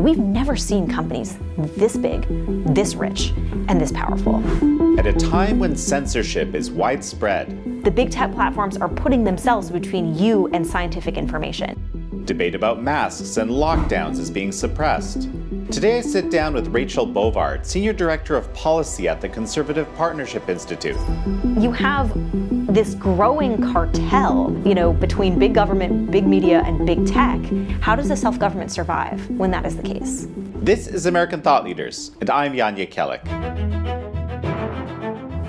we've never seen companies this big, this rich, and this powerful. At a time when censorship is widespread, the big tech platforms are putting themselves between you and scientific information. Debate about masks and lockdowns is being suppressed. Today I sit down with Rachel Bovard, Senior Director of Policy at the Conservative Partnership Institute. You have this growing cartel, between big government, big media, and big tech. How does a self-government survive when that is the case? This is American Thought Leaders, and I'm Yanya Kellick.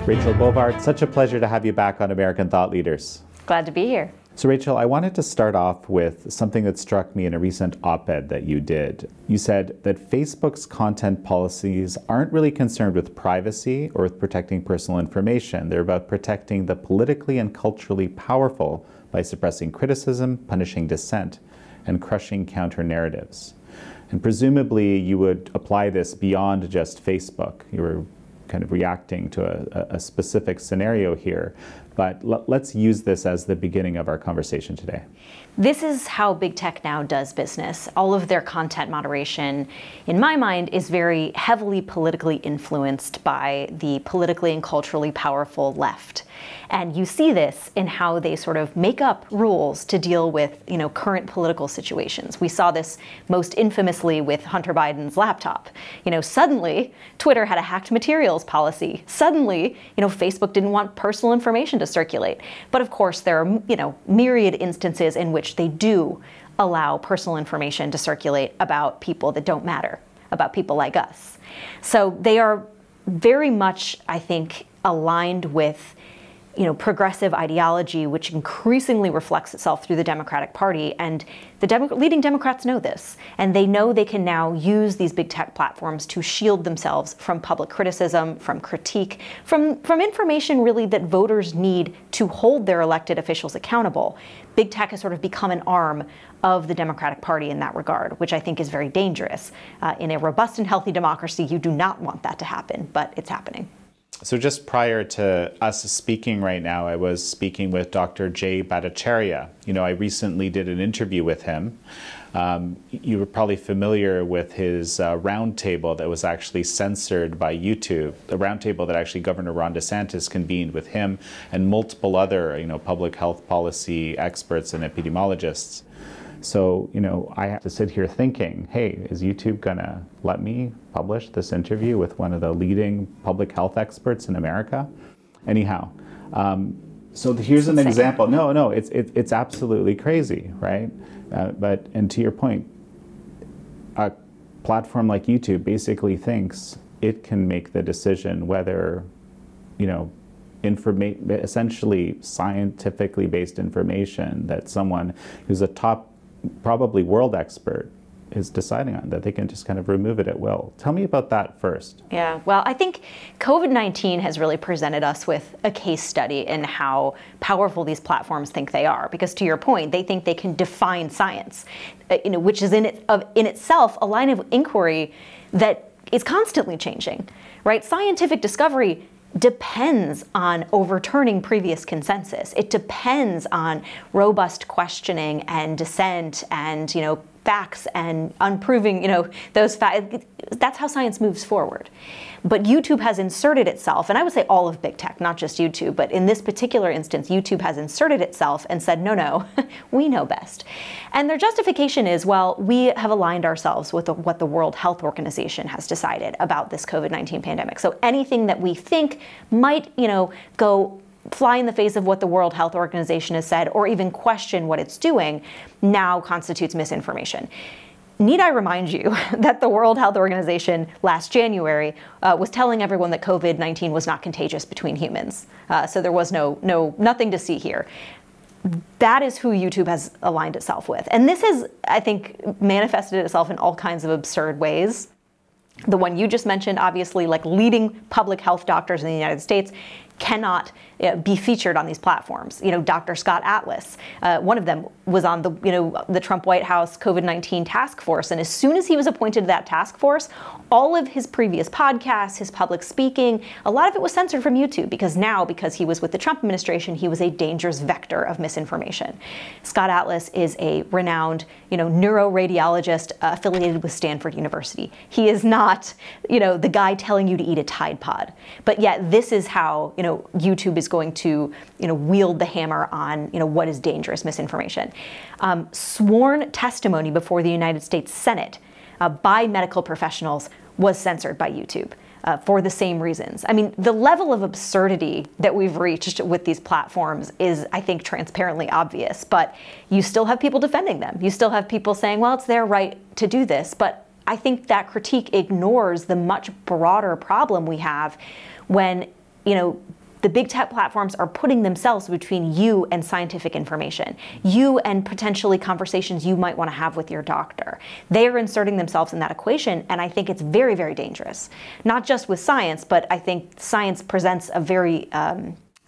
Rachel Bovard, such a pleasure to have you back on American Thought Leaders. Glad to be here. So Rachel, I wanted to start off with something that struck me in a recent op-ed that you did. You said that Facebook's content policies aren't really concerned with privacy or with protecting personal information. They're about protecting the politically and culturally powerful by suppressing criticism, punishing dissent, and crushing counter-narratives. And presumably you would apply this beyond just Facebook. You were kind of reacting to a specific scenario here. But let's use this as the beginning of our conversation today. This is how big tech now does business. All of their content moderation, in my mind, is very heavily politically influenced by the politically and culturally powerful left. And you see this in how they sort of make up rules to deal with, current political situations. We saw this most infamously with Hunter Biden's laptop. Suddenly Twitter had a hacked materials policy. Suddenly, Facebook didn't want personal information to circulate. But of course, there are, myriad instances in which they do allow personal information to circulate about people that don't matter, about people like us. So they are very much, I think, aligned with progressive ideology, which increasingly reflects itself through the Democratic Party. And the leading Democrats know this. And they know they can now use these big tech platforms to shield themselves from public criticism, from critique, from information really that voters need to hold their elected officials accountable. Big tech has sort of become an arm of the Democratic Party in that regard, which I think is very dangerous. In a robust and healthy democracy, you do not want that to happen, but it's happening. So just prior to us speaking right now, I was speaking with Dr. Jay Bhattacharya. I recently did an interview with him. You were probably familiar with his roundtable that was actually censored by YouTube, the roundtable that actually Governor Ron DeSantis convened with him and multiple other, public health policy experts and epidemiologists. So, I have to sit here thinking, hey, is YouTube gonna let me publish this interview with one of the leading public health experts in America? Anyhow, so here's an example. No, it's absolutely crazy, right? And to your point, a platform like YouTube basically thinks it can make the decision whether, essentially scientifically based information that someone who's a top, probably world expert is deciding on, that they can just kind of remove it at will. Tell me about that first. Yeah, well, I think COVID-19 has really presented us with a case study in how powerful these platforms think they are. Because to your point, they think they can define science, which is in itself a line of inquiry that is constantly changing, right? Scientific discovery depends on overturning previous consensus. It depends on robust questioning and dissent and, facts and unproving, those facts. That's how science moves forward. But YouTube has inserted itself, and I would say all of big tech, not just YouTube, but in this particular instance, YouTube has inserted itself and said, no, we know best. And their justification is, well, we have aligned ourselves with what the World Health Organization has decided about this COVID-19 pandemic. So anything that we think might, go fly in the face of what the World Health Organization has said, or even question what it's doing, now constitutes misinformation. Need I remind you that the World Health Organization last January was telling everyone that COVID-19 was not contagious between humans. So there was nothing to see here. That is who YouTube has aligned itself with. And this has, I think, manifested itself in all kinds of absurd ways. The one you just mentioned, obviously, like leading public health doctors in the United States, cannot be featured on these platforms. Dr. Scott Atlas, one of them, was on the Trump White House COVID-19 task force. And as soon as he was appointed to that task force, all of his previous podcasts, his public speaking, a lot of it was censored from YouTube because he was with the Trump administration, he was a dangerous vector of misinformation. Scott Atlas is a renowned, neuroradiologist affiliated with Stanford University. He is not, the guy telling you to eat a Tide Pod. But yet this is how, YouTube is going to, wield the hammer on, what is dangerous misinformation. Sworn testimony before the United States Senate by medical professionals was censored by YouTube for the same reasons. I mean, the level of absurdity that we've reached with these platforms is, I think, transparently obvious, but you still have people defending them. You still have people saying, well, it's their right to do this. But I think that critique ignores the much broader problem we have when, the big tech platforms are putting themselves between you and scientific information, you and potentially conversations you might want to have with your doctor. They are inserting themselves in that equation, and I think it's very, very dangerous. Not just with science, but I think science presents a very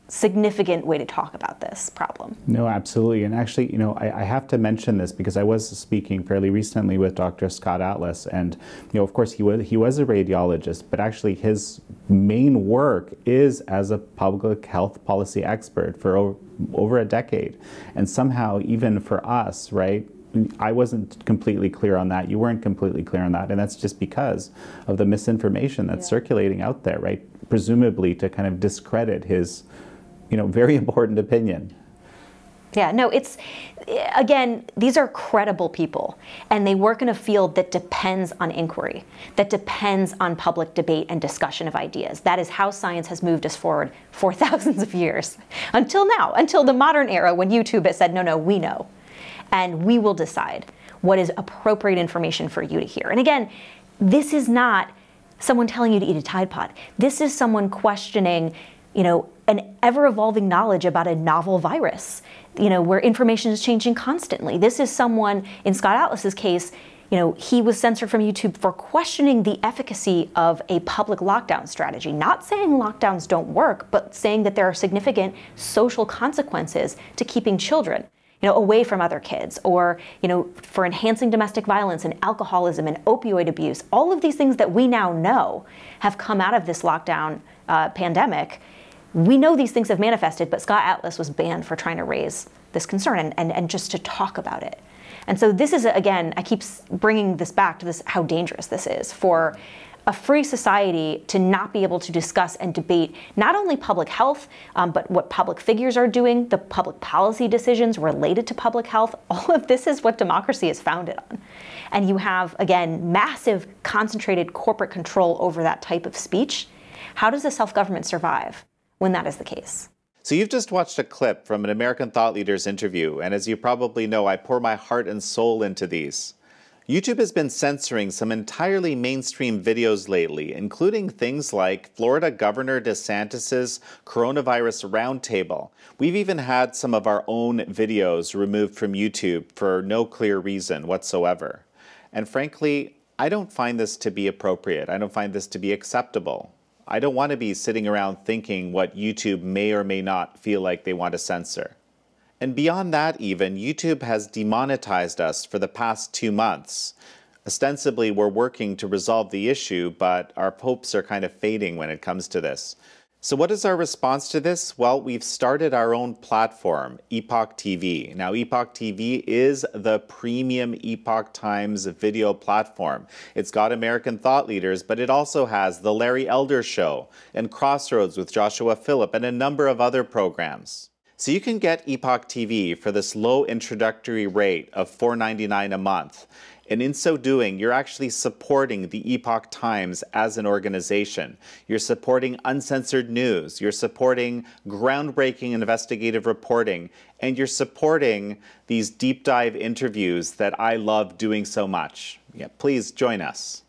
significant way to talk about this problem. No, absolutely. And actually, I have to mention this because I was speaking fairly recently with Dr. Scott Atlas, and of course he was a radiologist, but actually his main work is as a public health policy expert for over a decade. And somehow, even for us, right, I wasn't completely clear on that. You weren't completely clear on that. And that's just because of the misinformation that's circulating out there, right? Presumably to kind of discredit his very important opinion. Yeah, no, again, these are credible people, and they work in a field that depends on inquiry, that depends on public debate and discussion of ideas. That is how science has moved us forward for thousands of years, until now, until the modern era when YouTube has said, no, we know, and we will decide what is appropriate information for you to hear. And again, this is not someone telling you to eat a Tide Pod. This is someone questioning, an ever-evolving knowledge about a novel virus, where information is changing constantly. This is someone, in Scott Atlas's case, he was censored from YouTube for questioning the efficacy of a public lockdown strategy, not saying lockdowns don't work, but saying that there are significant social consequences to keeping children, away from other kids, or, for enhancing domestic violence and alcoholism and opioid abuse. All of these things that we now know have come out of this lockdown pandemic. We know these things have manifested, but Scott Atlas was banned for trying to raise this concern and just to talk about it. And so this is, again, I keep bringing this back to this, how dangerous this is for a free society to not be able to discuss and debate not only public health, but what public figures are doing, the public policy decisions related to public health. All of this is what democracy is founded on. And you have, again, massive concentrated corporate control over that type of speech. How does a self-government survive when that is the case? So you've just watched a clip from an American thought leader's interview, and as you probably know, I pour my heart and soul into these. YouTube has been censoring some entirely mainstream videos lately, including things like Florida Governor DeSantis' coronavirus roundtable. We've even had some of our own videos removed from YouTube for no clear reason whatsoever. And frankly, I don't find this to be appropriate. I don't find this to be acceptable. I don't want to be sitting around thinking what YouTube may or may not feel like they want to censor. And beyond that even, YouTube has demonetized us for the past 2 months. Ostensibly, we're working to resolve the issue, but our hopes are kind of fading when it comes to this. So what is our response to this? Well, we've started our own platform, Epoch TV. Now, Epoch TV is the premium Epoch Times video platform. It's got American thought leaders, but it also has The Larry Elder Show and Crossroads with Joshua Phillip and a number of other programs. So you can get Epoch TV for this low introductory rate of $4.99 a month. And in so doing, you're actually supporting the Epoch Times as an organization. You're supporting uncensored news. You're supporting groundbreaking investigative reporting. And you're supporting these deep dive interviews that I love doing so much. Yeah, please join us.